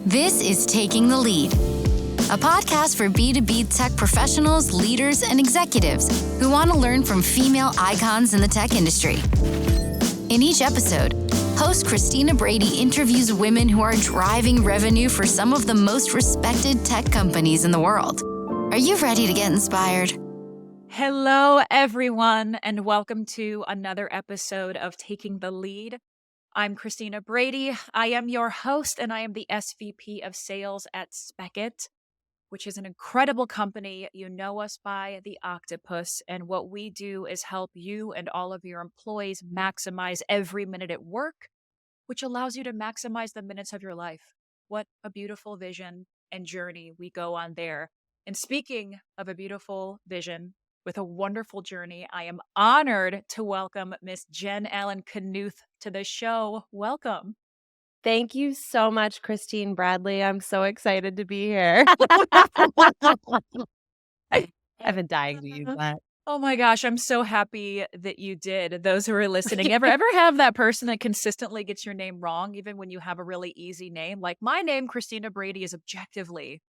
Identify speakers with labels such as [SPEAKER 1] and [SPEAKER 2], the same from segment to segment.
[SPEAKER 1] This is Taking the Lead, a podcast for B2B tech professionals, leaders, and executives who want to learn from female icons in the tech industry. In each episode, host Christina Brady interviews women who are driving revenue for some of the most respected tech companies in the world. Are you ready to get inspired?
[SPEAKER 2] Hello, everyone, and welcome to another episode of Taking the Lead. I'm Christina Brady. I am your host, and I am the SVP of Sales at Speckit, which is an incredible company. You know us by the octopus, and what we do is help you and all of your employees maximize every minute at work, which allows you to maximize the minutes of your life. What a beautiful vision and journey we go on there. And speaking of a beautiful vision with a wonderful journey, I am honored to welcome Miss Jen Allen Knuth to the show. Welcome.
[SPEAKER 3] Thank you so much, Christine Bradley. I'm so excited to be here. I've been dying to use that.
[SPEAKER 2] Oh my gosh, I'm so happy that you did. Those who are listening, ever have that person that consistently gets your name wrong, even when you have a really easy name? Like my name, Christina Brady, is objectively,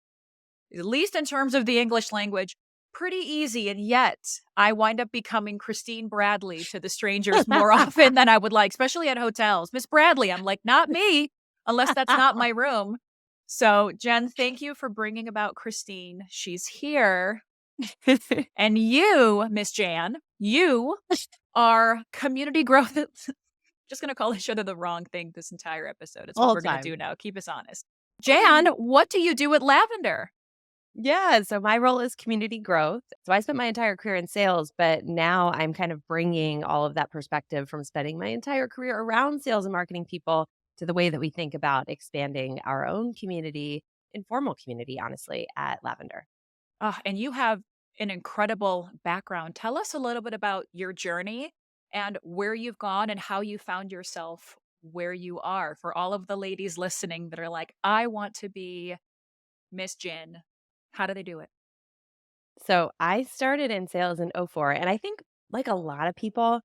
[SPEAKER 2] at least in terms of the English language, pretty easy. And yet I wind up becoming Christine Bradley to the strangers more often than I would like, especially at hotels. Miss Bradley, I'm like, not me, unless that's not my room. So Jen, thank you for bringing about Christine. She's here. And you, Miss Jan, you are community growth. Just going to call each other the wrong thing this entire episode. It's what we're going to do now. Keep us honest. Jan, what do you do at Lavender?
[SPEAKER 3] Yeah, so my role is community growth. So I spent my entire career in sales, but now I'm kind of bringing all of that perspective from spending my entire career around sales and marketing people to the way that we think about expanding our own community, informal community, honestly, at Lavender.
[SPEAKER 2] Oh, and you have an incredible background. Tell us a little bit about your journey and where you've gone and how you found yourself where you are for all of the ladies listening that are like, I want to be Miss Jen. How do they do it?
[SPEAKER 3] So I started in sales in '04, and I think like a lot of people,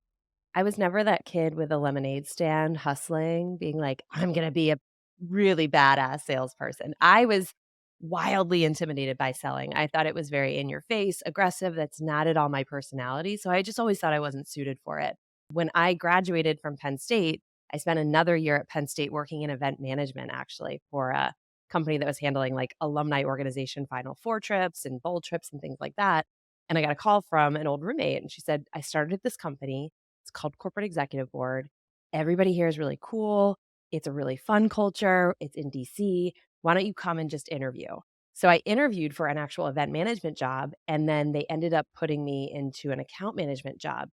[SPEAKER 3] I was never that kid with a lemonade stand hustling, being like, I'm going to be a really badass salesperson. I was wildly intimidated by selling. I thought it was very in your face, aggressive. That's not at all my personality. So I just always thought I wasn't suited for it. When I graduated from Penn State, I spent another year at Penn State working in event management, actually, for a company that was handling like alumni organization Final Four trips and bowl trips and things like that. And I got a call from an old roommate, and she said, I started at this company. It's called Corporate Executive Board. Everybody here is really cool. It's a really fun culture. It's in DC. Why don't you come and just interview? So I interviewed for an actual event management job, and then they ended up putting me into an account management job.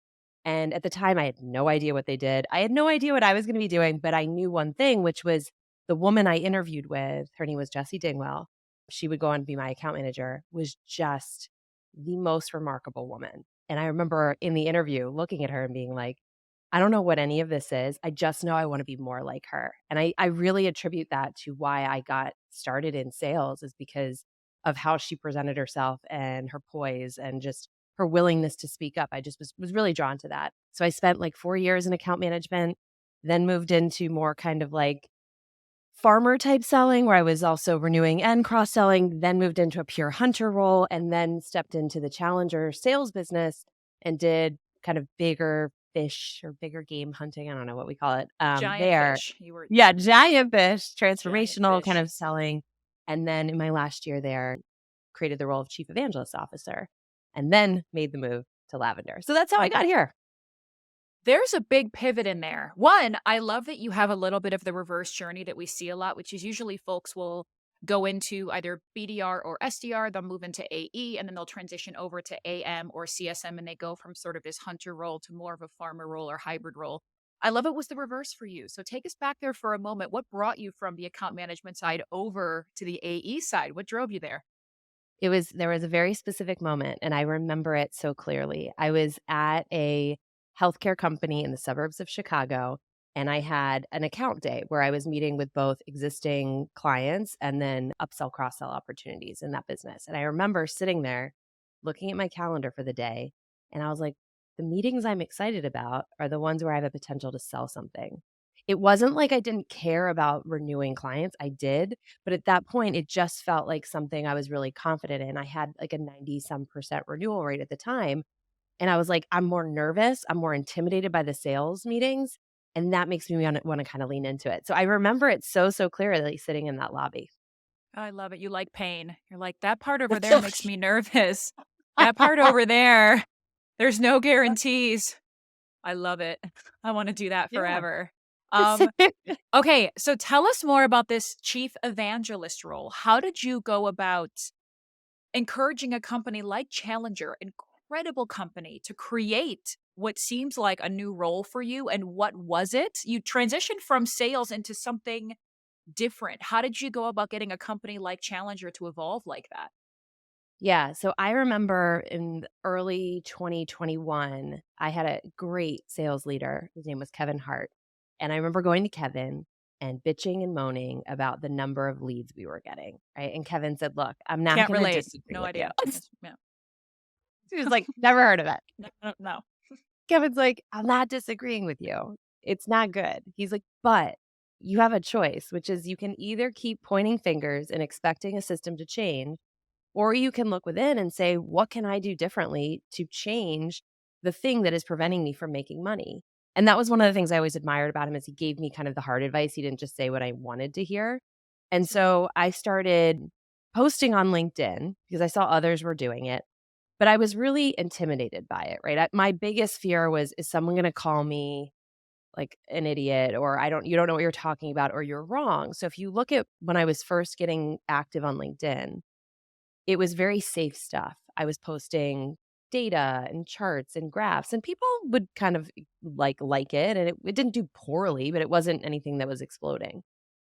[SPEAKER 3] And at the time, I had no idea what they did. I had no idea what I was going to be doing, but I knew one thing, which was the woman I interviewed with, her name was Jessie Dingwell. She would go on to be my account manager, was just the most remarkable woman. And I remember in the interview looking at her and being like, I don't know what any of this is. I just know I want to be more like her. And I really attribute that to why I got started in sales, is because of how she presented herself and her poise and just her willingness to speak up. I just was really drawn to that. So I spent like 4 years in account management, then moved into more kind of like farmer type selling, where I was also renewing and cross-selling, then moved into a pure hunter role, and then stepped into the challenger sales business and did kind of bigger fish or bigger game hunting. I don't know what we call it.
[SPEAKER 2] Giant fish.
[SPEAKER 3] Giant fish, transformational
[SPEAKER 2] Giant fish.
[SPEAKER 3] kind of selling. And then in my last year there, created the role of chief evangelist officer, and then made the move to Lavender. So that's how I got here.
[SPEAKER 2] There's a big pivot in there. One, I love that you have a little bit of the reverse journey that we see a lot, which is usually folks will go into either BDR or SDR, they'll move into AE, and then they'll transition over to AM or CSM, and they go from sort of this hunter role to more of a farmer role or hybrid role. I love it was the reverse for you. So take us back there for a moment. What brought you from the account management side over to the AE side? What drove you there?
[SPEAKER 3] There was a very specific moment, and I remember it so clearly. I was at a healthcare company in the suburbs of Chicago, and I had an account day where I was meeting with both existing clients and then upsell, cross-sell opportunities in that business. And I remember sitting there looking at my calendar for the day, and I was like, the meetings I'm excited about are the ones where I have a potential to sell something. It wasn't like I didn't care about renewing clients. I did. But at that point, it just felt like something I was really confident in. I had like a 90 some percent renewal rate at the time. And I was like, I'm more nervous. I'm more intimidated by the sales meetings. And that makes me want to kind of lean into it. So I remember it so clearly sitting in that lobby.
[SPEAKER 2] I love it. You like pain. You're like, that part over there makes me nervous. That part over there, there's no guarantees. I love it. I want to do that
[SPEAKER 3] Yeah.
[SPEAKER 2] forever. Okay, so tell us more about this chief evangelist role. How did you go about encouraging a company like Challenger, incredible company, to create what seems like a new role for you? And what was it? You transitioned from sales into something different. How did you go about getting a company like Challenger to evolve like that?
[SPEAKER 3] Yeah. So I remember in early 2021, I had a great sales leader. His name was Kevin Hart. And I remember going to Kevin and bitching and moaning about the number of leads we were getting. Right. And Kevin said, look, I'm not
[SPEAKER 2] Can't
[SPEAKER 3] going to
[SPEAKER 2] relate.
[SPEAKER 3] disagree
[SPEAKER 2] No
[SPEAKER 3] with you.
[SPEAKER 2] idea. Yeah.
[SPEAKER 3] He was like, never heard of it.
[SPEAKER 2] No.
[SPEAKER 3] Kevin's like, I'm not disagreeing with you. It's not good. He's like, but you have a choice, which is you can either keep pointing fingers and expecting a system to change, or you can look within and say, what can I do differently to change the thing that is preventing me from making money? And that was one of the things I always admired about him is he gave me kind of the hard advice. He didn't just say what I wanted to hear. And so I started posting on LinkedIn because I saw others were doing it, but I was really intimidated by it, right? My biggest fear was, is someone going to call me like an idiot, or you don't know what you're talking about, or you're wrong. So if you look at when I was first getting active on LinkedIn, it was very safe stuff. I was posting data and charts and graphs, and people would kind of like it, and it didn't do poorly, but it wasn't anything that was exploding.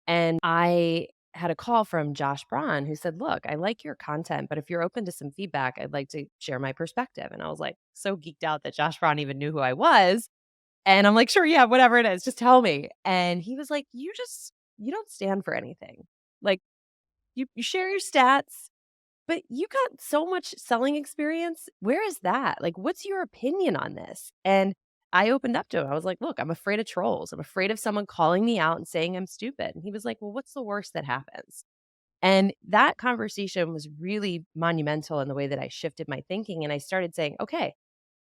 [SPEAKER 3] And I had a call from Josh Braun who said, look, I like your content, but if you're open to some feedback, I'd like to share my perspective. And I was like so geeked out that Josh Braun even knew who I was. And I'm like, sure, yeah, whatever it is, just tell me. And he was like, you don't stand for anything. Like you share your stats, but you got so much selling experience. Where is that? Like, what's your opinion on this? And I opened up to him. I was like, look, I'm afraid of trolls. I'm afraid of someone calling me out and saying I'm stupid. And he was like, well, what's the worst that happens? And that conversation was really monumental in the way that I shifted my thinking. And I started saying, okay,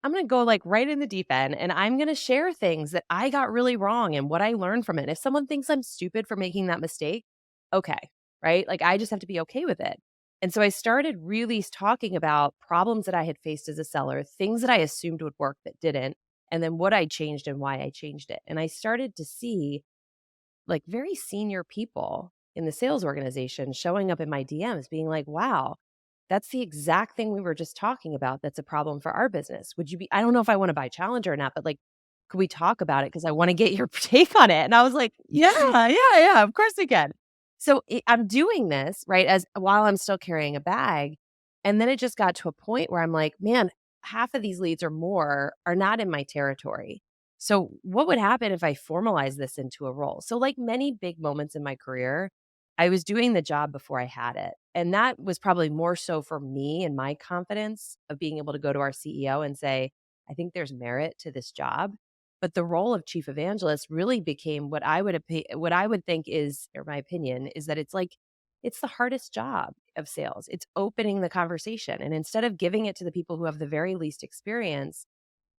[SPEAKER 3] I'm going to go like right in the deep end and I'm going to share things that I got really wrong and what I learned from it. If someone thinks I'm stupid for making that mistake, okay, right? Like I just have to be okay with it. And so I started really talking about problems that I had faced as a seller, things that I assumed would work that didn't, and then what I changed and why I changed it. And I started to see like very senior people in the sales organization showing up in my DMs being like, wow, that's the exact thing we were just talking about. That's a problem for our business. Would you be, I don't know if I want to buy Challenger or not, but like, could we talk about it? Because I want to get your take on it. And I was like, yeah, of course we can. So I'm doing this, right, as while I'm still carrying a bag. And then it just got to a point where I'm like, man, half of these leads or more are not in my territory. So what would happen if I formalize this into a role? So like many big moments in my career, I was doing the job before I had it. And that was probably more so for me and my confidence of being able to go to our CEO and say, I think there's merit to this job. But the role of chief evangelist really became what I would think is, or my opinion, is that it's the hardest job of sales. It's opening the conversation. And instead of giving it to the people who have the very least experience,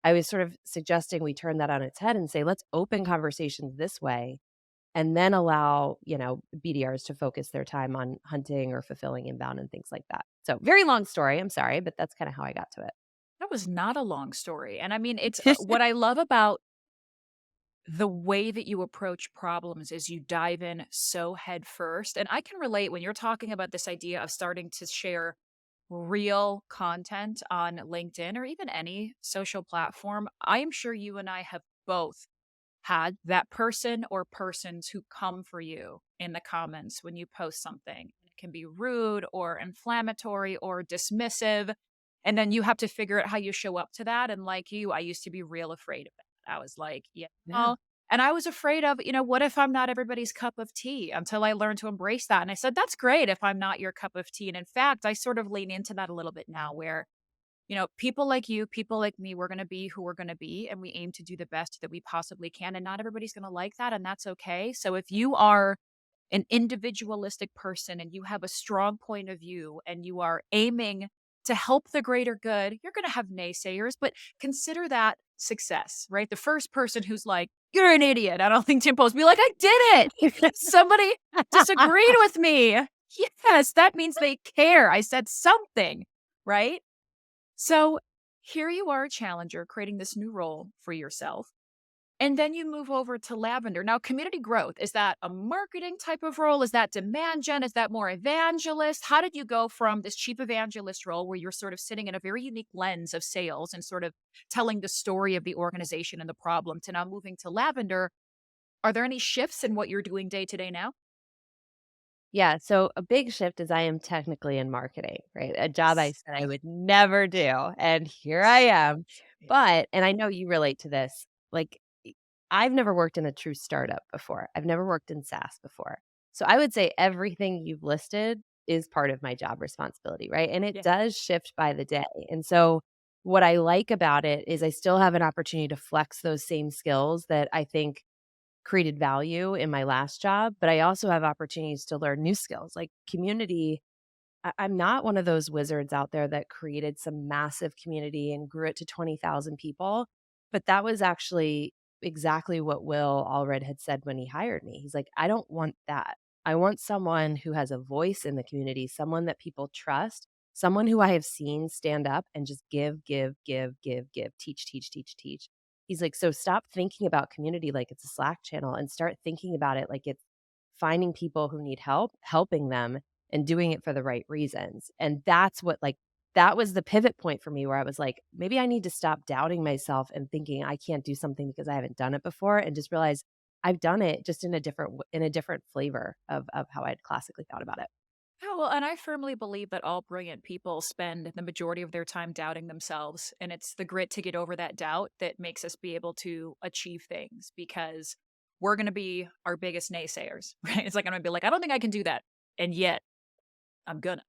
[SPEAKER 3] I was sort of suggesting we turn that on its head and say, let's open conversations this way and then allow, BDRs to focus their time on hunting or fulfilling inbound and things like that. So very long story. I'm sorry, but that's kind of how I got to it.
[SPEAKER 2] That was not a long story. And I mean, it's what I love about the way that you approach problems is you dive in so head first. And I can relate when you're talking about this idea of starting to share real content on LinkedIn or even any social platform. I am sure you and I have both had that person or persons who come for you in the comments when you post something. It can be rude or inflammatory or dismissive. And then you have to figure out how you show up to that. And like you, I used to be real afraid of that. I was like,
[SPEAKER 3] Yeah.
[SPEAKER 2] and I was afraid of, what if I'm not everybody's cup of tea until I learned to embrace that. And I said, that's great if I'm not your cup of tea. And in fact, I sort of lean into that a little bit now where People like you, people like me, we're going to be who we're going to be, and we aim to do the best that we possibly can. And not everybody's going to like that, and that's okay. So if you are an individualistic person and you have a strong point of view and you are aiming to help the greater good, you're going to have naysayers, but consider that success, right? The first person who's like, you're an idiot. I don't think Tim Post be like, I did it. Somebody disagreed with me. Yes, that means they care. I said something, right? So here you are, a challenger, creating this new role for yourself. And then you move over to Lavender. Now, community growth, is that a marketing type of role? Is that demand gen? Is that more evangelist? How did you go from this chief evangelist role where you're sort of sitting in a very unique lens of sales and sort of telling the story of the organization and the problem to now moving to Lavender? Are there any shifts in what you're doing day to day now?
[SPEAKER 3] Yeah, so a big shift is I am technically in marketing, right? A job I
[SPEAKER 2] Yes.
[SPEAKER 3] said I would never do, and here I am.
[SPEAKER 2] Yeah.
[SPEAKER 3] But I know you relate to this, like, I've never worked in a true startup before. I've never worked in SaaS before. So I would say everything you've listed is part of my job responsibility, right? And it
[SPEAKER 2] Yeah.
[SPEAKER 3] does shift by the day. And so what I like about it is I still have an opportunity to flex those same skills that I think created value in my last job, but I also have opportunities to learn new skills like community. I'm not one of those wizards out there that created some massive community and grew it to 20,000 people, but that was actually exactly what Will Allred had said when he hired me. He's like, I don't want that. I want someone who has a voice in the community, someone that people trust, someone who I have seen stand up and just give, teach, teach, teach, teach. He's like, so stop thinking about community like it's a Slack channel and start thinking about it like it's finding people who need help, helping them, and doing it for the right reasons. And that's what, like, that was the pivot point for me where I was like, maybe I need to stop doubting myself and thinking I can't do something because I haven't done it before, and just realize I've done it just in a different flavor of how I'd classically thought about it.
[SPEAKER 2] Yeah, well, and I firmly believe that all brilliant people spend the majority of their time doubting themselves. And it's the grit to get over that doubt that makes us be able to achieve things because we're going to be our biggest naysayers, right? It's like, I'm going to be like, I don't think I can do that. And yet I'm gonna.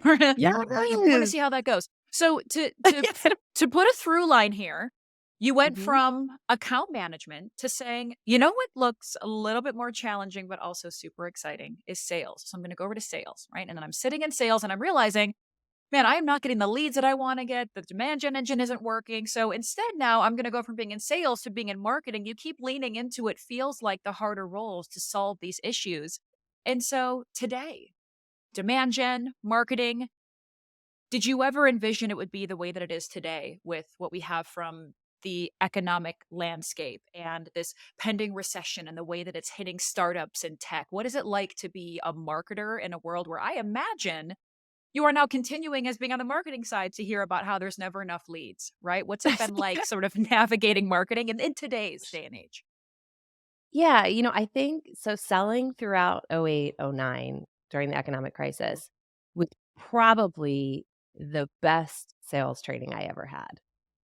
[SPEAKER 2] We're gonna
[SPEAKER 3] Yes.
[SPEAKER 2] see how that goes. So to put a through line here, you went
[SPEAKER 3] Mhm.
[SPEAKER 2] from account management to saying, you know what looks a little bit more challenging, but also super exciting is sales. So I'm gonna go over to sales, right? And then I'm sitting in sales and I'm realizing, man, I am not getting the leads that I want to get. The demand gen engine isn't working. So instead, now I'm going to go from being in sales to being in marketing. You keep leaning into it, feels like the harder roles to solve these issues. And so today, demand gen, marketing. Did you ever envision it would be the way that it is today with what we have from the economic landscape and this pending recession and the way that it's hitting startups and tech? What is it like to be a marketer in a world where I imagine you are now continuing as being on the marketing side to hear about how there's never enough leads, right? What's it been like sort of navigating marketing in today's day and age?
[SPEAKER 3] Yeah, I think so selling throughout 08, 09 during the economic crisis was probably the best sales training I ever had,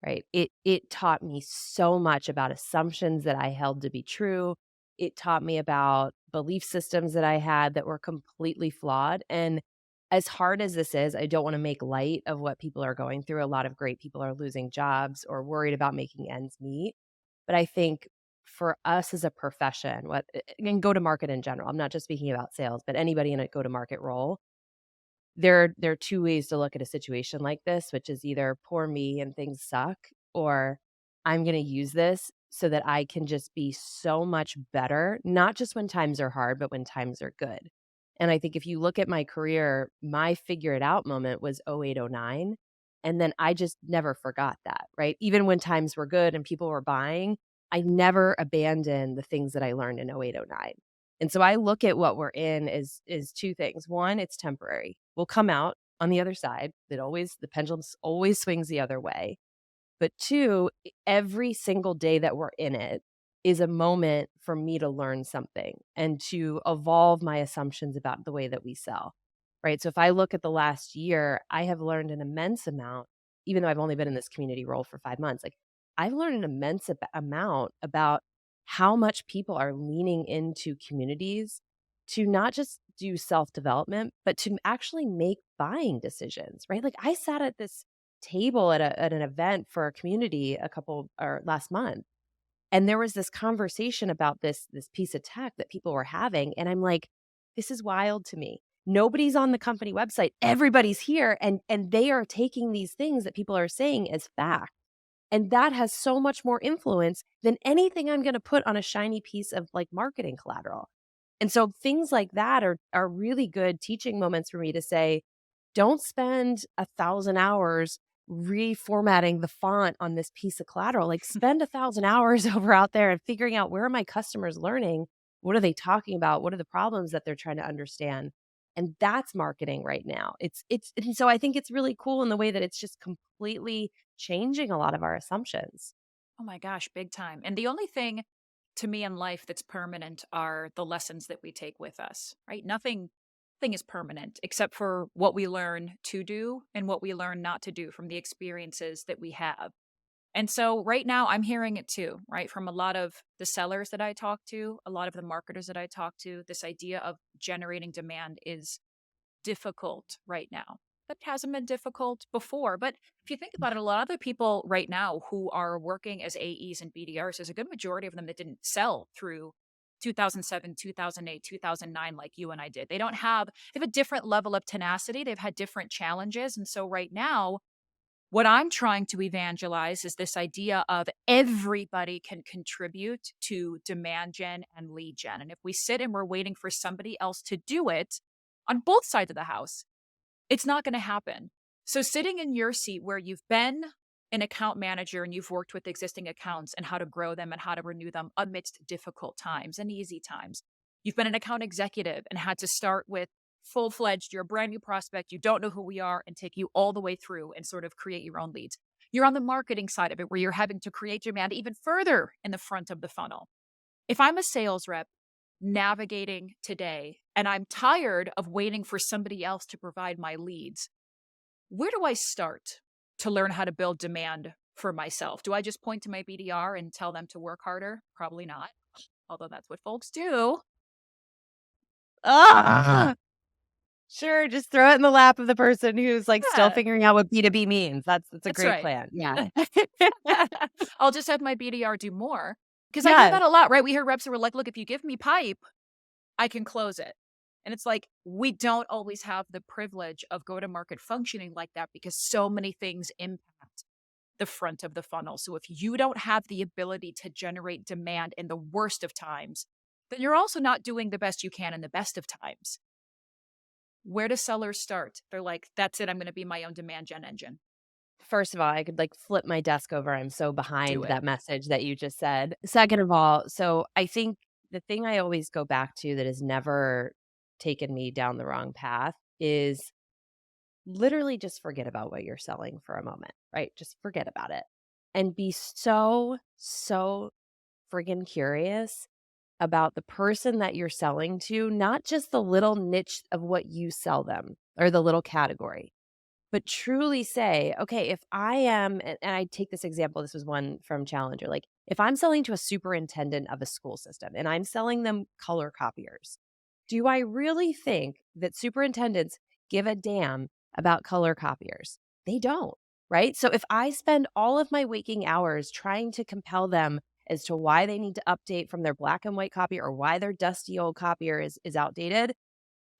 [SPEAKER 3] right? It taught me so much about assumptions that I held to be true. It taught me about belief systems that I had that were completely flawed. And as hard as this is, I don't want to make light of what people are going through. A lot of great people are losing jobs or worried about making ends meet. But I think for us as a profession, what and go to market in general, I'm not just speaking about sales, but anybody in a go to market role, there are two ways to look at a situation like this, which is either poor me and things suck, or I'm going to use this so that I can just be so much better, not just when times are hard, but when times are good. And I think if you look at my career, my figure it out moment was 08, 09. And then I just never forgot that, right? Even when times were good and people were buying, I never abandoned the things that I learned in 08, 09. And so I look at what we're in is two things. One, it's temporary. We'll come out on the other side. The pendulum always swings the other way. But two, every single day that we're in it is a moment for me to learn something and to evolve my assumptions about the way that we sell. Right? So if I look at the last year, I have learned an immense amount, even though I've only been in this community role for 5 months. Like, I've learned an immense amount about how much people are leaning into communities to not just do self-development, but to actually make buying decisions, right? Like, I sat at this table at an event for a community last month. And there was this conversation about this piece of tech that people were having. And I'm like, this is wild to me. Nobody's on the company website. Everybody's here. And they are taking these things that people are saying as fact. And that has so much more influence than anything I'm going to put on a shiny piece of like marketing collateral. And so things like that are really good teaching moments for me to say, don't spend 1,000 hours reformatting the font on this piece of collateral. Like spend 1,000 hours over out there and figuring out, where are my customers learning? What are they talking about? What are the problems that they're trying to understand? And that's marketing right now. And so I think it's really cool in the way that it's just completely changing a lot of our assumptions.
[SPEAKER 2] Oh my gosh, big time. And the only thing to me in life that's permanent are the lessons that we take with us, right? Nothing thing is permanent except for what we learn to do and what we learn not to do from the experiences that we have. And so right now I'm hearing it too, right? From a lot of the sellers that I talk to, a lot of the marketers that I talk to, this idea of generating demand is difficult right now. That hasn't been difficult before. But if you think about it, a lot of the people right now who are working as AEs and BDRs, there's a good majority of them that didn't sell through 2007, 2008, 2009, like you and I did. They have a different level of tenacity. They've had different challenges. And so right now, what I'm trying to evangelize is this idea of everybody can contribute to demand gen and lead gen. And if we sit and we're waiting for somebody else to do it on both sides of the house, it's not going to happen. So sitting in your seat where you've been an account manager and you've worked with existing accounts and how to grow them and how to renew them amidst difficult times and easy times. You've been an account executive and had to start with full-fledged, you're a brand new prospect, you don't know who we are, and take you all the way through and sort of create your own leads. You're on the marketing side of it where you're having to create demand even further in the front of the funnel. If I'm a sales rep navigating today and I'm tired of waiting for somebody else to provide my leads, where do I start to learn how to build demand for myself? Do I just point to my BDR and tell them to work harder? Probably not, although that's what folks do.
[SPEAKER 3] Ah, sure. Just throw it in the lap of the person who's like still
[SPEAKER 2] Yeah,
[SPEAKER 3] figuring out what B2B means. That's a
[SPEAKER 2] that's
[SPEAKER 3] great
[SPEAKER 2] right.
[SPEAKER 3] plan. Yeah.
[SPEAKER 2] I'll just have my BDR do more. Because I hear
[SPEAKER 3] Yes.
[SPEAKER 2] that a lot, right? We hear reps who are like, look, if you give me pipe, I can close it. And it's like, we don't always have the privilege of go to market functioning like that because so many things impact the front of the funnel. So if you don't have the ability to generate demand in the worst of times, then you're also not doing the best you can in the best of times. Where do sellers start? They're like, that's it. I'm going to be my own demand gen engine.
[SPEAKER 3] First of all, I could like flip my desk over. I'm so
[SPEAKER 2] Do
[SPEAKER 3] behind
[SPEAKER 2] it.
[SPEAKER 3] that message that you just said. Second of all, so I think the thing I always go back to that has never taken me down the wrong path is literally just forget about what you're selling for a moment, right? Just forget about it and be so friggin' curious about the person that you're selling to, not just the little niche of what you sell them or the little category, but truly say, okay, if I am, and I take this example, this was one from Challenger, like if I'm selling to a superintendent of a school system and I'm selling them color copiers, do I really think that superintendents give a damn about color copiers? They don't, right? So if I spend all of my waking hours trying to compel them as to why they need to update from their black and white copy or why their dusty old copier is outdated,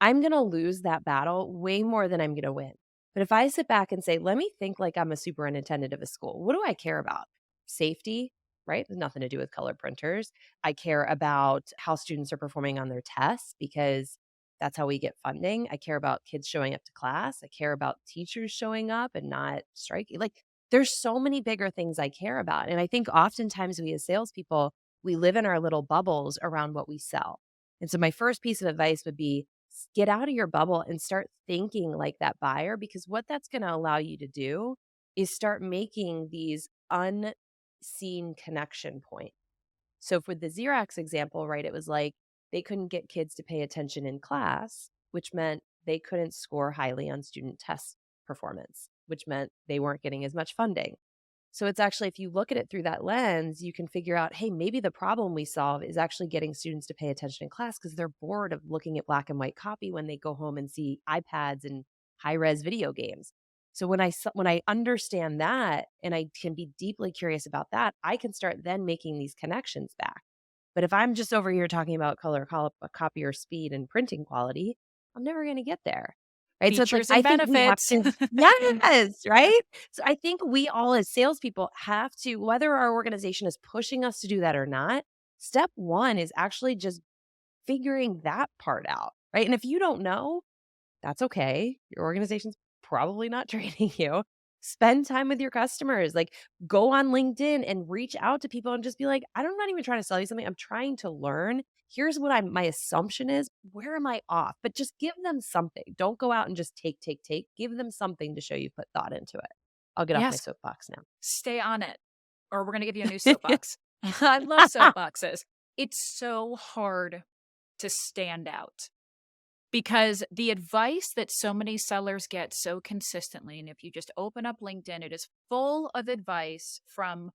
[SPEAKER 3] I'm going to lose that battle way more than I'm going to win. But if I sit back and say, let me think like I'm a superintendent of a school, what do I care about? Safety, right? There's nothing to do with color printers. I care about how students are performing on their tests because that's how we get funding. I care about kids showing up to class. I care about teachers showing up and not striking. Like there's so many bigger things I care about. And I think oftentimes we as salespeople, we live in our little bubbles around what we sell. And so my first piece of advice would be get out of your bubble and start thinking like that buyer, because what that's going to allow you to do is start making these unseen connection points. So for the Xerox example, right, it was like they couldn't get kids to pay attention in class, which meant they couldn't score highly on student test performance, which meant they weren't getting as much funding. So it's actually, if you look at it through that lens, you can figure out, hey, maybe the problem we solve is actually getting students to pay attention in class because they're bored of looking at black and white copy when they go home and see iPads and high-res video games. So when I understand that and I can be deeply curious about that, I can start then making these connections back. But if I'm just over here talking about copier speed and printing quality, I'm never going to get there. Right. So it's like,
[SPEAKER 2] Features
[SPEAKER 3] I
[SPEAKER 2] and
[SPEAKER 3] think we have
[SPEAKER 2] benefits.
[SPEAKER 3] to, yes, right. So I think we all as salespeople have to, whether our organization is pushing us to do that or not, step one is actually just figuring that part out. Right. And if you don't know, that's okay. Your organization's probably not training you. Spend time with your customers. Like, go on LinkedIn and reach out to people and just be like, I'm not even trying to sell you something. I'm trying to learn. Here's what my assumption is. Where am I off? But just give them something. Don't go out and just take, take, take. Give them something to show you put thought into it. I'll get off my
[SPEAKER 2] Yes,
[SPEAKER 3] soapbox now.
[SPEAKER 2] stay on it, or we're going to give you a new soapbox. I love soapboxes. It's so hard to stand out because the advice that so many sellers get so consistently, and if you just open up LinkedIn, it is full of advice from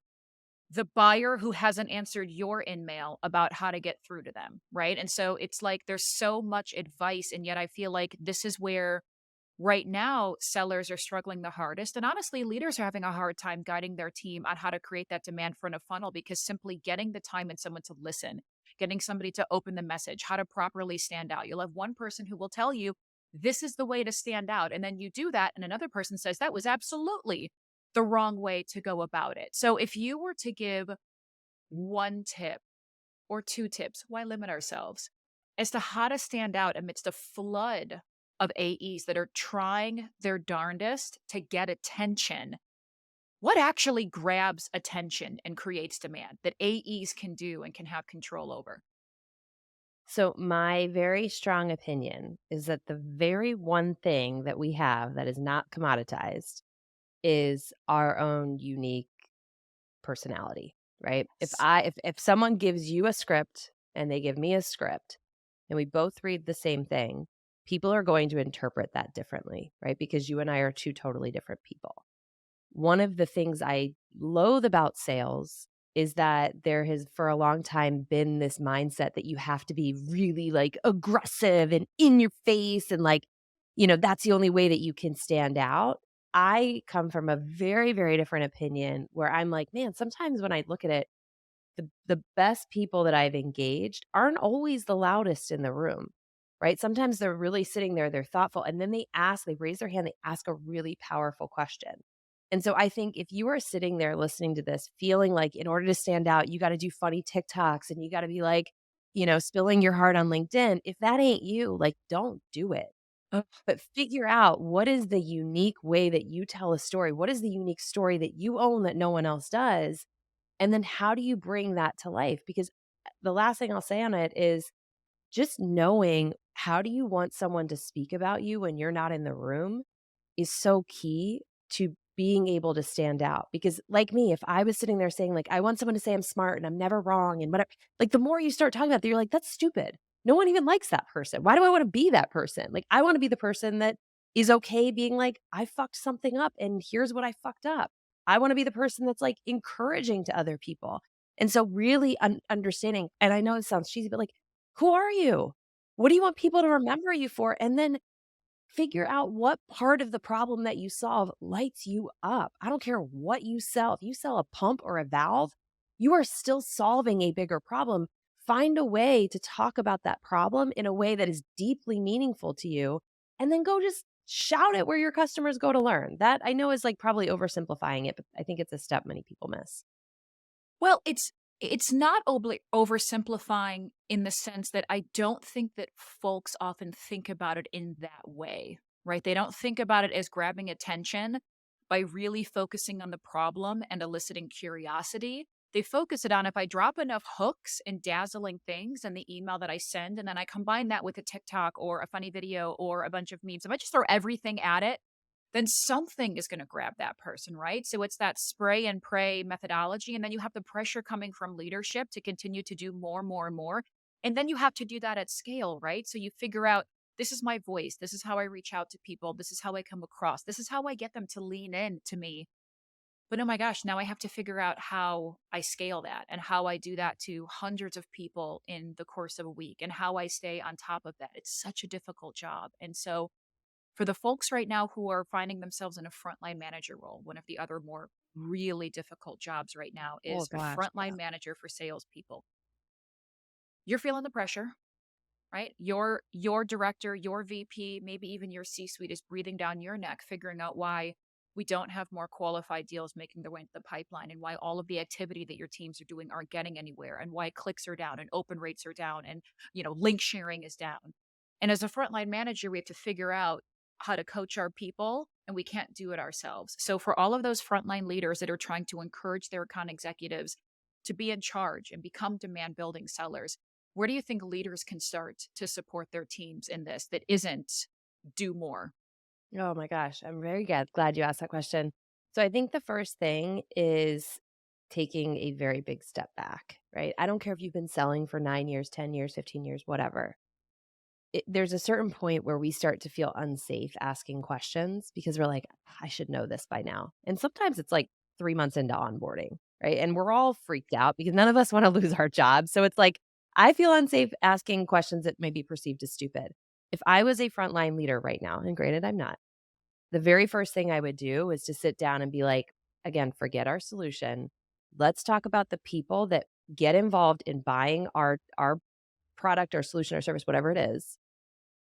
[SPEAKER 2] the buyer who hasn't answered your email about how to get through to them, right? And so it's like there's so much advice, and yet I feel like this is where right now sellers are struggling the hardest. And honestly, leaders are having a hard time guiding their team on how to create that demand front of funnel because simply getting the time and someone to listen, getting somebody to open the message, how to properly stand out. You'll have one person who will tell you, this is the way to stand out. And then you do that, and another person says, that was absolutely the wrong way to go about it. So if you were to give one tip or two tips, why limit ourselves, as to how to stand out amidst a flood of AEs that are trying their darndest to get attention, what actually grabs attention and creates demand that AEs can do and can have control over?
[SPEAKER 3] So, my very strong opinion is that the very one thing that we have that is not commoditized is our own unique personality, right?
[SPEAKER 2] Yes.
[SPEAKER 3] If someone gives you a script and they give me a script and we both read the same thing, people are going to interpret that differently, right? Because you and I are two totally different people. One of the things I loathe about sales is that there has for a long time been this mindset that you have to be really like aggressive and in your face and like, that's the only way that you can stand out. I come from a very, very different opinion where I'm like, man, sometimes when I look at it, the best people that I've engaged aren't always the loudest in the room, right? Sometimes they're really sitting there, they're thoughtful, and then they raise their hand, they ask a really powerful question. And so I think if you are sitting there listening to this, feeling like in order to stand out, you got to do funny TikToks and you got to be like, spilling your heart on LinkedIn. If that ain't you, like, don't do it.
[SPEAKER 2] Ugh.
[SPEAKER 3] But figure out what is the unique way that you tell a story? What is the unique story that you own that no one else does? And then how do you bring that to life? Because the last thing I'll say on it is just knowing how do you want someone to speak about you when you're not in the room is so key to being able to stand out. Because like me, if I was sitting there saying like, I want someone to say I'm smart and I'm never wrong and whatever, like the more you start talking about that, you're like, that's stupid. No one even likes that person. Why do I want to be that person? Like, I want to be the person that is okay being like, I fucked something up and here's what I fucked up. I want to be the person that's like encouraging to other people. And so really understanding, and I know it sounds cheesy, but like, who are you? What do you want people to remember you for? And then figure out what part of the problem that you solve lights you up. I don't care what you sell. If you sell a pump or a valve, you are still solving a bigger problem. Find a way to talk about that problem in a way that is deeply meaningful to you, and then go just shout it where your customers go to learn. That I know is like probably oversimplifying it, but I think it's a step many people miss.
[SPEAKER 2] Well, it's not oversimplifying in the sense that I don't think that folks often think about it in that way, right? They don't think about it as grabbing attention by really focusing on the problem and eliciting curiosity. They focus it on if I drop enough hooks and dazzling things in the email that I send, and then I combine that with a TikTok or a funny video or a bunch of memes. If I just throw everything at it, then something is going to grab that person, right? So it's that spray and pray methodology. And then you have the pressure coming from leadership to continue to do more, more, and more. And then you have to do that at scale, right? So you figure out this is my voice. This is how I reach out to people. This is how I come across. This is how I get them to lean in to me. But oh my gosh, now I have to figure out how I scale that and how I do that to hundreds of people in the course of a week and how I stay on top of that. It's such a difficult job. And so For the folks right now who are finding themselves in a frontline manager role, one of the other more really difficult jobs right now
[SPEAKER 3] Oh
[SPEAKER 2] is
[SPEAKER 3] gosh, yeah.
[SPEAKER 2] frontline manager for salespeople. You're feeling the pressure, right? Your director, your VP, maybe even your C-suite is breathing down your neck, figuring out why we don't have more qualified deals making their way into the pipeline, and why all of the activity that your teams are doing aren't getting anywhere, and why clicks are down and open rates are down, and link sharing is down. And as a frontline manager, we have to figure out how to coach our people, and we can't do it ourselves. So for all of those frontline leaders that are trying to encourage their account executives to be in charge and become demand building sellers, where do you think leaders can start to support their teams in this that isn't do more?
[SPEAKER 3] Oh my gosh, I'm very glad you asked that question. So I think the first thing is taking a very big step back, right? I don't care if you've been selling for 9 years, 10 years, 15 years, whatever. There's a certain point where we start to feel unsafe asking questions because we're like, I should know this by now. And sometimes it's like 3 months into onboarding, right? And we're all freaked out because none of us want to lose our jobs. So it's like, I feel unsafe asking questions that may be perceived as stupid. If I was a frontline leader right now, and granted, I'm not, the very first thing I would do is to sit down and be like, again, forget our solution. Let's talk about the people that get involved in buying our product or solution or service, whatever it is.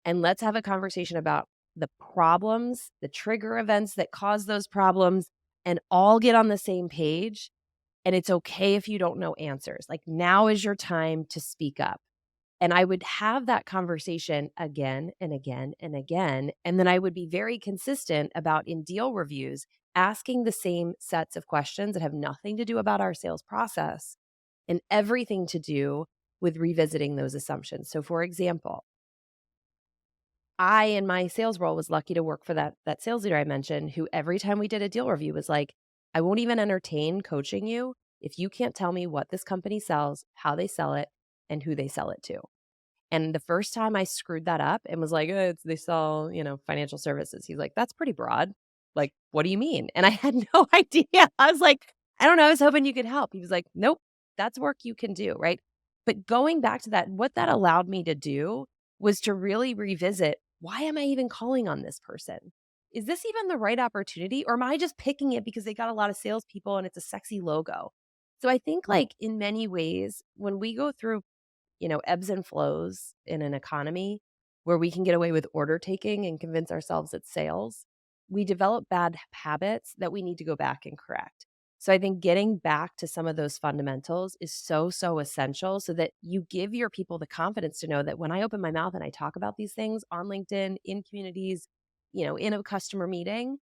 [SPEAKER 3] And let's have a conversation about the problems, the trigger events that cause those problems, and all get on the same page. And it's okay if you don't know answers. Like, now is your time to speak up. And I would have that conversation again and again and again. And then I would be very consistent about, in deal reviews, asking the same sets of questions that have nothing to do about our sales process and everything to do with revisiting those assumptions. So for example, I, in my sales role, was lucky to work for that sales leader I mentioned, who every time we did a deal review was like, I won't even entertain coaching you if you can't tell me what this company sells, how they sell it, and who they sell it to. And the first time I screwed that up and was like, they sell, financial services. He's like, that's pretty broad. Like, what do you mean? And I had no idea. I was like, I don't know. I was hoping you could help. He was like, nope, that's work you can do. Right. But going back to that, what that allowed me to do was to really revisit, why am I even calling on this person? Is this even the right opportunity? Or am I just picking it because they got a lot of salespeople and it's a sexy logo? So I think, like, in many ways, when we go through ebbs and flows in an economy where we can get away with order taking and convince ourselves it's sales, we develop bad habits that we need to go back and correct. So I think getting back to some of those fundamentals is so, so essential, so that you give your people the confidence to know that when I open my mouth and I talk about these things on LinkedIn, in communities, in a customer meeting,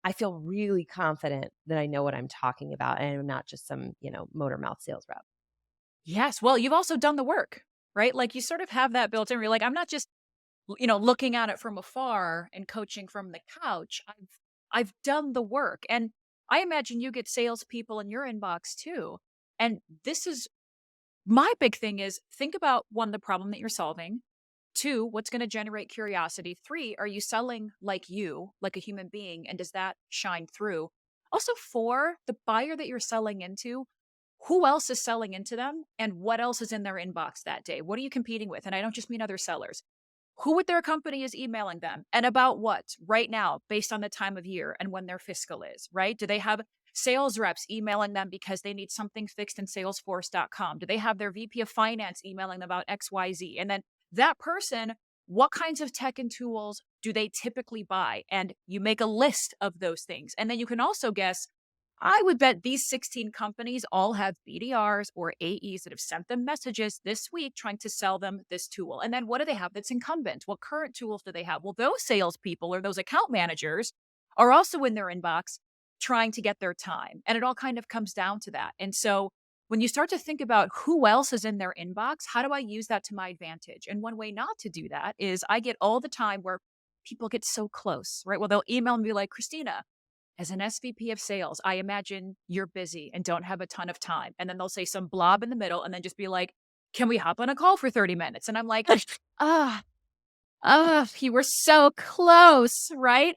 [SPEAKER 3] I feel really confident that I know what I'm talking about and I'm not just some, motor mouth sales rep.
[SPEAKER 2] Yes. Well, you've also done the work, right? Like, you sort of have that built in where you're like, I'm not just, looking at it from afar and coaching from the couch. I've done the work. And I imagine you get salespeople in your inbox too. And this is my big thing is, think about, one, the problem that you're solving. Two, what's going to generate curiosity. Three, are you selling like you, like a human being? And does that shine through? Also, four, the buyer that you're selling into, who else is selling into them, and what else is in their inbox that day? What are you competing with? And I don't just mean other sellers. Who with their company is emailing them, and about what right now, based on the time of year and when their fiscal is, right? Do they have sales reps emailing them because they need something fixed in salesforce.com? Do they have their VP of finance emailing them about XYZ? And then that person, what kinds of tech and tools do they typically buy? And you make a list of those things. And then you can also guess, I would bet these 16 companies all have BDRs or AEs that have sent them messages this week trying to sell them this tool. And then what do they have that's incumbent? What current tools do they have? Well, those salespeople or those account managers are also in their inbox trying to get their time. And it all kind of comes down to that. And so when you start to think about who else is in their inbox, how do I use that to my advantage? And one way not to do that is, I get all the time where people get so close, right? Well, they'll email me like, Christina, as an SVP of sales, I imagine you're busy and don't have a ton of time. And then they'll say some blob in the middle and then just be like, can we hop on a call for 30 minutes? And I'm like, you were so close, right?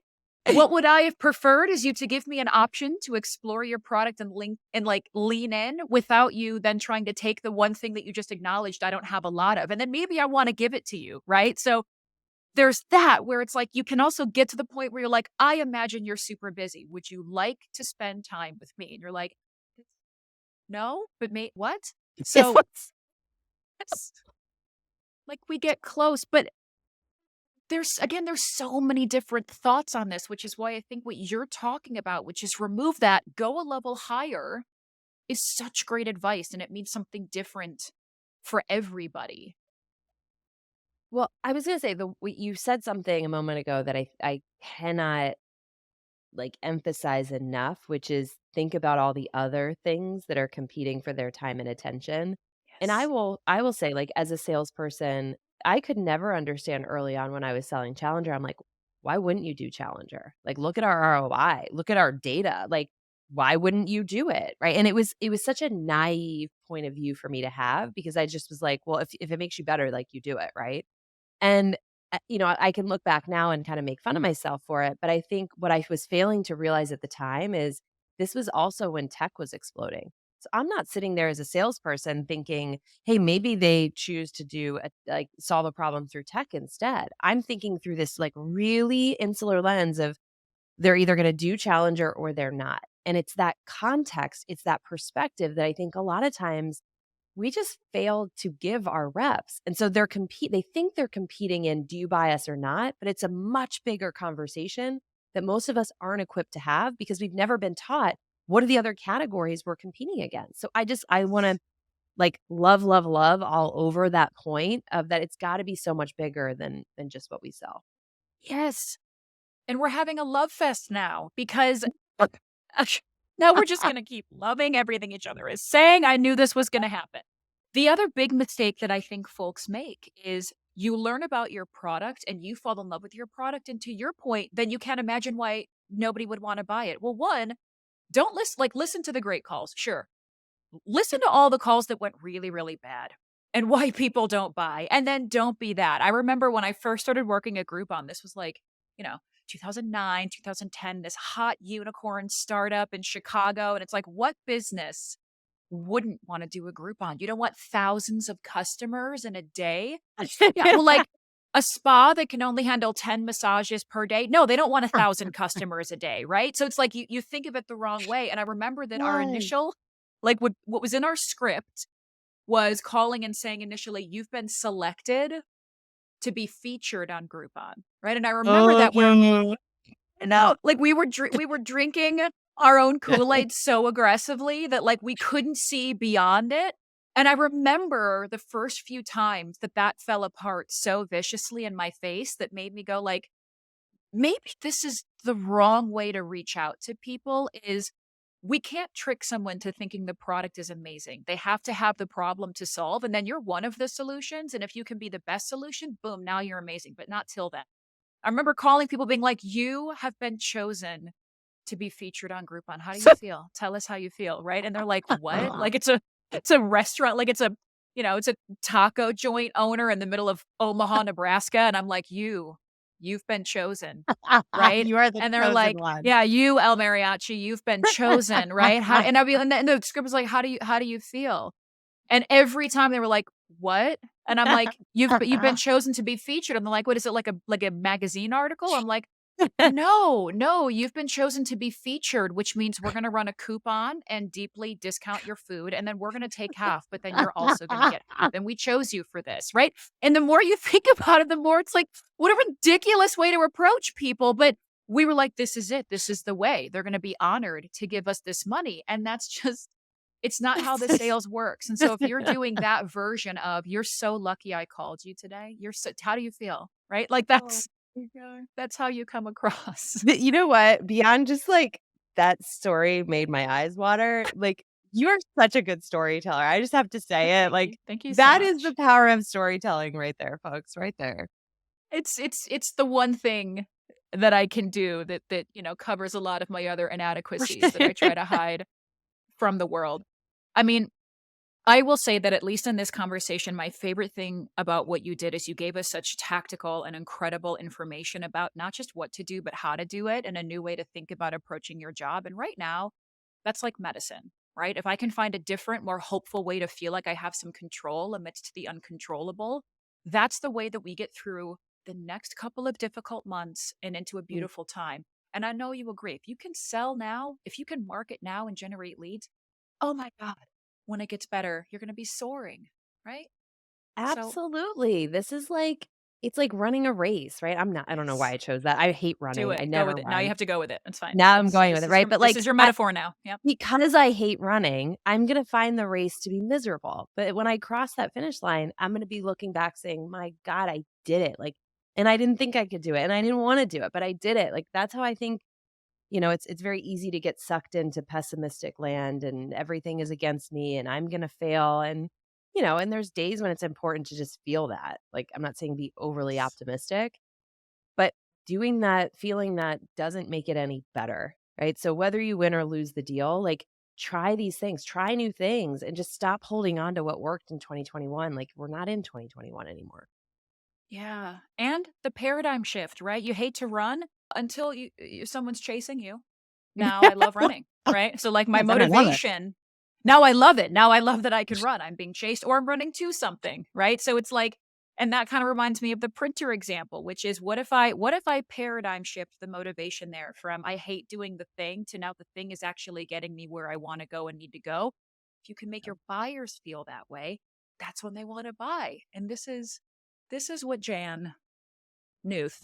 [SPEAKER 2] What would I have preferred is you to give me an option to explore your product and lean in without you then trying to take the one thing that you just acknowledged I don't have a lot of. And then maybe I want to give it to you, right? So there's that where it's like, you can also get to the point where you're like, I imagine you're super busy. Would you like to spend time with me? And you're like, no, but what? So it's like we get close, but there's so many different thoughts on this, which is why I think what you're talking about, which is remove that, go a level higher, is such great advice. And it means something different for everybody.
[SPEAKER 3] Well, I was gonna say you said something a moment ago that I cannot like emphasize enough, which is think about all the other things that are competing for their time and attention. And
[SPEAKER 2] Yes.
[SPEAKER 3] I will say, like, as a salesperson, I could never understand early on when I was selling Challenger. I'm like, why wouldn't you do Challenger? Like, look at our ROI, look at our data. Like, why wouldn't you do it? Right. And it was such a naive point of view for me to have because I just was like, well, if it makes you better, like you do it, right? And, I can look back now and kind of make fun of myself for it, but I think what I was failing to realize at the time is this was also when tech was exploding. So I'm not sitting there as a salesperson thinking, "Hey, maybe they choose to solve a problem through tech instead." I'm thinking through this, like, really insular lens of they're either gonna do Challenger or they're not. And it's that context, it's that perspective that I think a lot of times we just failed to give our reps. And so they think they're competing in do you buy us or not, but it's a much bigger conversation that most of us aren't equipped to have because we've never been taught what are the other categories we're competing against. So I want to like love, love, love all over that point of that it's got to be so much bigger than just what we sell.
[SPEAKER 2] Yes. And we're having a love fest now because now we're just going to keep loving everything each other is saying. I knew this was going to happen. The other big mistake that I think folks make is you learn about your product and you fall in love with your product. And to your point, then you can't imagine why nobody would want to buy it. Well, one, don't listen to the great calls. Sure. Listen to all the calls that went really, really bad and why people don't buy. And then don't be that. I remember when I first started working at Groupon, this was like, 2009, 2010, this hot unicorn startup in Chicago. And it's like, what business wouldn't want to do a Groupon? You don't want thousands of customers in a day? Yeah. Well, like a spa that can only handle 10 massages per day. No, they don't want 1,000 customers a day. Right. So it's like you think of it the wrong way. And I remember that our
[SPEAKER 3] Right.
[SPEAKER 2] initial, like what was in our script was calling and saying initially, you've been selected to be featured on Groupon. Right. And I remember that where no, like we were drinking our own Kool-Aid so aggressively that like we couldn't see beyond it. And I remember the first few times that fell apart so viciously in my face that made me go like, maybe this is the wrong way to reach out to people is we can't trick someone to thinking the product is amazing. They have to have the problem to solve. And then you're one of the solutions. And if you can be the best solution, boom, now you're amazing, but not till then. I remember calling people being like, you have been chosen to be featured on Groupon. How do you feel? Tell us how you feel. Right. And they're like, what? Like it's a restaurant, like it's a taco joint owner in the middle of Omaha, Nebraska. And I'm like, you've been chosen. Right.
[SPEAKER 3] You are the
[SPEAKER 2] And they're
[SPEAKER 3] chosen
[SPEAKER 2] like,
[SPEAKER 3] one.
[SPEAKER 2] yeah, you El Mariachi, you've been chosen. Right. And the script was like, how do you feel? And every time they were like, "What?" And I'm like, "You've been chosen to be featured." And they're like, "What is it, like a magazine article?" I'm like, "No, you've been chosen to be featured, which means we're gonna run a coupon and deeply discount your food, and then we're gonna take half, but then you're also gonna get half. And we chose you for this, right?" And the more you think about it, the more it's like, what a ridiculous way to approach people. But we were like, "This is it. This is the way. They're gonna be honored to give us this money." And that's just it's not how the sales works. And so if you're doing that version of you're so lucky I called you today, how do you feel? Right? Like
[SPEAKER 3] Oh my God.
[SPEAKER 2] that's how you come across.
[SPEAKER 3] But you know what? Beyond just like that story made my eyes water. Like you're such a good storyteller. I just have to say it.
[SPEAKER 2] Thank you.
[SPEAKER 3] Like
[SPEAKER 2] Thank you so
[SPEAKER 3] that is the
[SPEAKER 2] much.
[SPEAKER 3] power of storytelling right there, folks. Right there.
[SPEAKER 2] It's the one thing that I can do that covers a lot of my other inadequacies that I try to hide from the world. I mean, I will say that at least in this conversation, my favorite thing about what you did is you gave us such tactical and incredible information about not just what to do, but how to do it and a new way to think about approaching your job. And right now, that's like medicine, right? If I can find a different, more hopeful way to feel like I have some control amidst the uncontrollable, that's the way that we get through the next couple of difficult months and into a beautiful time. And I know you agree. If you can sell now, if you can market now and generate leads, oh my God, when it gets better, you're going to be soaring, right? So,
[SPEAKER 3] Absolutely. This is like it's like running a race, right? I don't know why
[SPEAKER 2] yes,
[SPEAKER 3] I chose that. I hate
[SPEAKER 2] do
[SPEAKER 3] running. I
[SPEAKER 2] it. Go
[SPEAKER 3] never
[SPEAKER 2] with it. Now you
[SPEAKER 3] run.
[SPEAKER 2] have to go with it. It's fine.
[SPEAKER 3] Now I'm
[SPEAKER 2] That's
[SPEAKER 3] going with it, right? But
[SPEAKER 2] this
[SPEAKER 3] like
[SPEAKER 2] is your metaphor now. Yep.
[SPEAKER 3] because I hate running, I'm going to find the race to be miserable. But when I cross that finish line, I'm going to be looking back saying, "My God, I did it." Like, and I didn't think I could do it, and I didn't want to do it, but I did it. Like that's how I think, it's very easy to get sucked into pessimistic land and everything is against me and I'm going to fail and there's days when it's important to just feel that. Like I'm not saying be overly optimistic, but doing that, feeling that doesn't make it any better, right? So whether you win or lose the deal, like try these things, try new things and just stop holding on to what worked in 2021. Like we're not in 2021 anymore.
[SPEAKER 2] Yeah. And the paradigm shift, right? You hate to run until someone's chasing you. Now I love running, right? So like my
[SPEAKER 3] Yes, and I love it.
[SPEAKER 2] motivation, now I love it. Now I love that I can run. I'm being chased or I'm running to something, right? So it's like, and that kind of reminds me of the printer example, which is what if I paradigm shift the motivation there from I hate doing the thing to now the thing is actually getting me where I want to go and need to go. If you can make your buyers feel that way, that's when they want to buy. And this is what Jan Knuth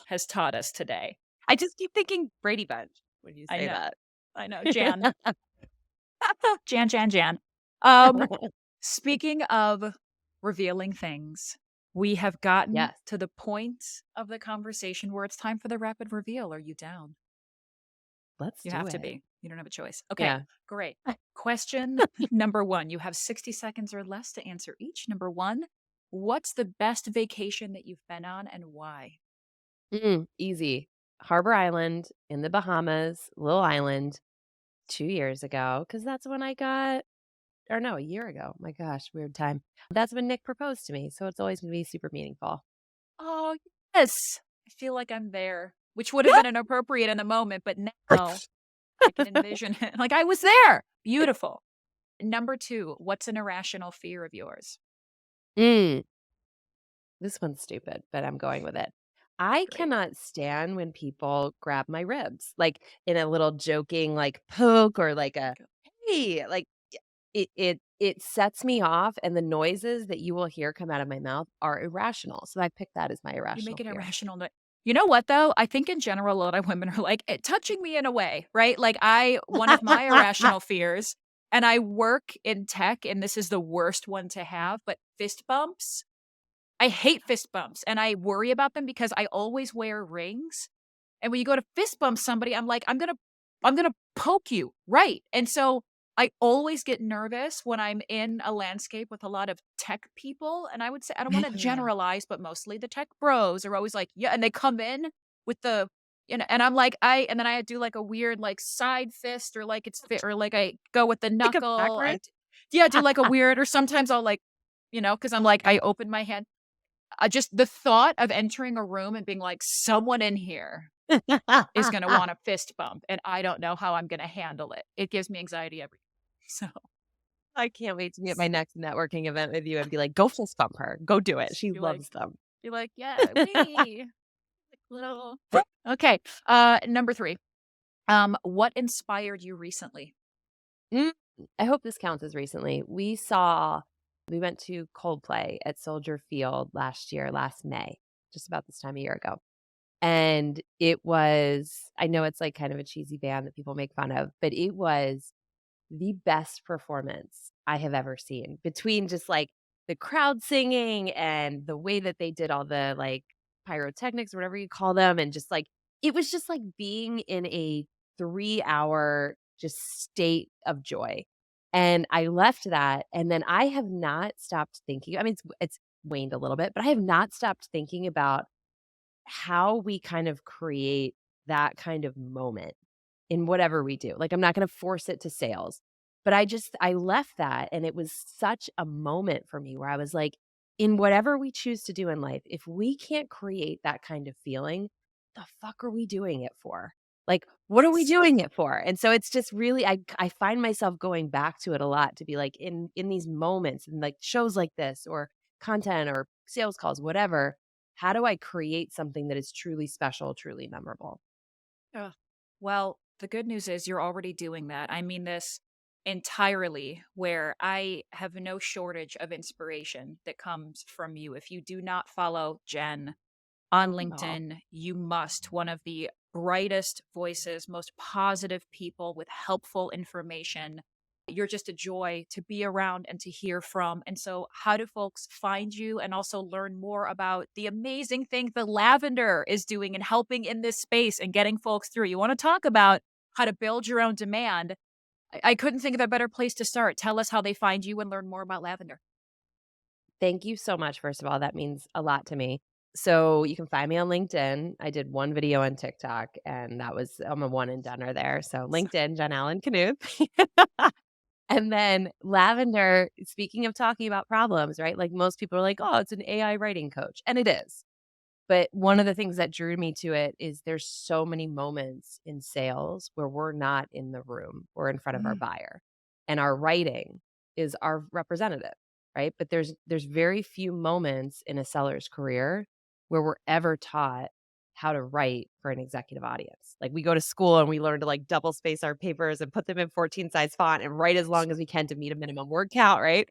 [SPEAKER 2] has taught us today.
[SPEAKER 3] I just keep thinking Brady Bunch when you
[SPEAKER 2] I
[SPEAKER 3] say
[SPEAKER 2] know.
[SPEAKER 3] that.
[SPEAKER 2] I know, Jan. Jan. Speaking of revealing things, we have gotten
[SPEAKER 3] Yes,
[SPEAKER 2] to the point of the conversation where it's time for the rapid reveal. Are you down?
[SPEAKER 3] let's
[SPEAKER 2] You
[SPEAKER 3] do
[SPEAKER 2] have to
[SPEAKER 3] it.
[SPEAKER 2] be. You don't have a choice. Okay,
[SPEAKER 3] Yeah.
[SPEAKER 2] great. Question number one. You have 60 seconds or less to answer each. Number one, what's the best vacation that you've been on and why?
[SPEAKER 3] Easy. Harbor Island in the Bahamas, little island, 2 years ago, because that's when I got or no, a year ago. My gosh, weird time. That's when Nick proposed to me, so it's always gonna be super meaningful.
[SPEAKER 2] Oh, yes. I feel like I'm there, which would have been inappropriate in the moment, but now I can envision it. Like I was there. Beautiful. Number two, what's an irrational fear of yours?
[SPEAKER 3] Mm, this one's stupid, but I'm going with it. I
[SPEAKER 2] Great.
[SPEAKER 3] cannot stand when people grab my ribs, like, in a little joking, like, poke or like a, "Hey," like, it sets me off, and the noises that you will hear come out of my mouth are irrational, so I picked that as my
[SPEAKER 2] You make
[SPEAKER 3] irrational
[SPEAKER 2] an
[SPEAKER 3] fear.
[SPEAKER 2] irrational noise. You know what though? I think in general, a lot of women are like touching me in a way, right? Like one of my irrational fears, and I work in tech, and this is the worst one to have, but fist bumps. I hate fist bumps and I worry about them because I always wear rings. And when you go to fist bump somebody, I'm like, I'm gonna poke you. Right. And so I always get nervous when I'm in a landscape with a lot of tech people. And I would say I don't want to generalize, but mostly the tech bros are always like, yeah, and they come in with and I'm like, and then I do like a weird like side fist or like it's fit or like I go with the
[SPEAKER 3] Like a
[SPEAKER 2] knuckle.
[SPEAKER 3] backward?
[SPEAKER 2] Yeah, do like a weird, or sometimes I'll like, because I'm like, I open my hand. Just the thought of entering a room and being like, someone in here is going to want a fist bump, and I don't know how I'm going to handle it. It gives me anxiety every so
[SPEAKER 3] I can't wait to be at my next networking event with you and be like, "Go fist bump her. Go do it. She
[SPEAKER 2] be like,
[SPEAKER 3] loves them."
[SPEAKER 2] yeah, me, like little. Okay, number three. What inspired you recently?
[SPEAKER 3] Mm, I hope this counts as recently. We went to Coldplay at Soldier Field last May, just about this time a year ago. And I know it's like kind of a cheesy band that people make fun of, but it was the best performance I have ever seen between just like the crowd singing and the way that they did all the like pyrotechnics or whatever you call them. And just like, it was just like being in a 3 hour just state of joy. And I left that. And then I have not stopped thinking. I mean, it's waned a little bit, but I have not stopped thinking about how we kind of create that kind of moment in whatever we do. Like, I'm not going to force it to sales, but I left that and it was such a moment for me where I was like, in whatever we choose to do in life, if we can't create that kind of feeling, the fuck are we doing it for? Like, what are we doing it for? And so it's just really, I find myself going back to it a lot to be like in these moments and like shows like this or content or sales calls, whatever. how do I create something that is truly special, truly memorable?
[SPEAKER 2] Ugh. Well, the good news is you're already doing that. I mean this entirely, where I have no shortage of inspiration that comes from you. If you do not follow Jen on
[SPEAKER 3] Aw.
[SPEAKER 2] LinkedIn, you must. One of the brightest voices, most positive people with helpful information. You're just a joy to be around and to hear from. And so, how do folks find you and also learn more about the amazing thing that Lavender is doing and helping in this space and getting folks through? You want to talk about how to build your own demand? I couldn't think of a better place to start. Tell us how they find you and learn more about Lavender.
[SPEAKER 3] Thank you so much, first of all. That means a lot to me. So you can find me on LinkedIn. I did one video on TikTok, and I'm a one and doneer there. So LinkedIn, Jen Allen Knuth. And then Lavender, speaking of talking about problems, right? Like most people are like, oh, it's an AI writing coach. And it is. But one of the things that drew me to it is there's so many moments in sales where we're not in the room, we're in front of our
[SPEAKER 2] Mm.
[SPEAKER 3] buyer, and our writing is our representative, right? But there's very few moments in a seller's career where we're ever taught how to write for an executive audience. Like we go to school and we learn to like double space our papers and put them in 14 size font and write as long as we can to meet a minimum word count, right?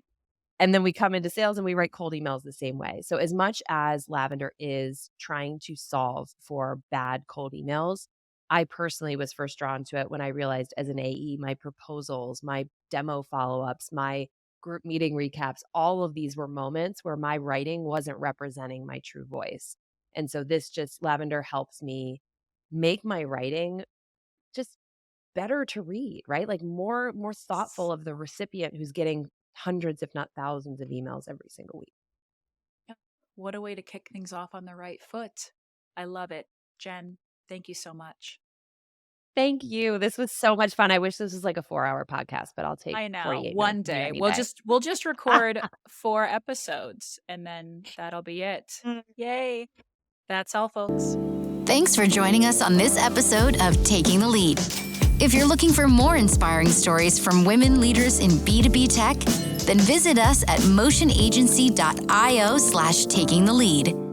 [SPEAKER 3] And then we come into sales and we write cold emails the same way. So as much as Lavender is trying to solve for bad cold emails, I personally was first drawn to it when I realized as an AE, my proposals, my demo follow-ups, my group meeting recaps, all of these were moments where my writing wasn't representing my true voice. And so Lavender helps me make my writing just better to read, right? Like more thoughtful of the recipient who's getting hundreds, if not thousands, of emails every single week.
[SPEAKER 2] Yeah. What a way to kick things off on the right foot. I love it. Jen, thank you so much.
[SPEAKER 3] Thank you. This was so much fun. I wish this was like a 4-hour podcast, but I'll take
[SPEAKER 2] I know.
[SPEAKER 3] 48
[SPEAKER 2] One
[SPEAKER 3] minutes of you
[SPEAKER 2] day
[SPEAKER 3] any
[SPEAKER 2] we'll
[SPEAKER 3] day.
[SPEAKER 2] just record 4 episodes and then that'll be it. Yay. That's all, folks.
[SPEAKER 1] Thanks for joining us on this episode of Taking the Lead. If you're looking for more inspiring stories from women leaders in B2B tech, then visit us at motionagency.io/takingthelead.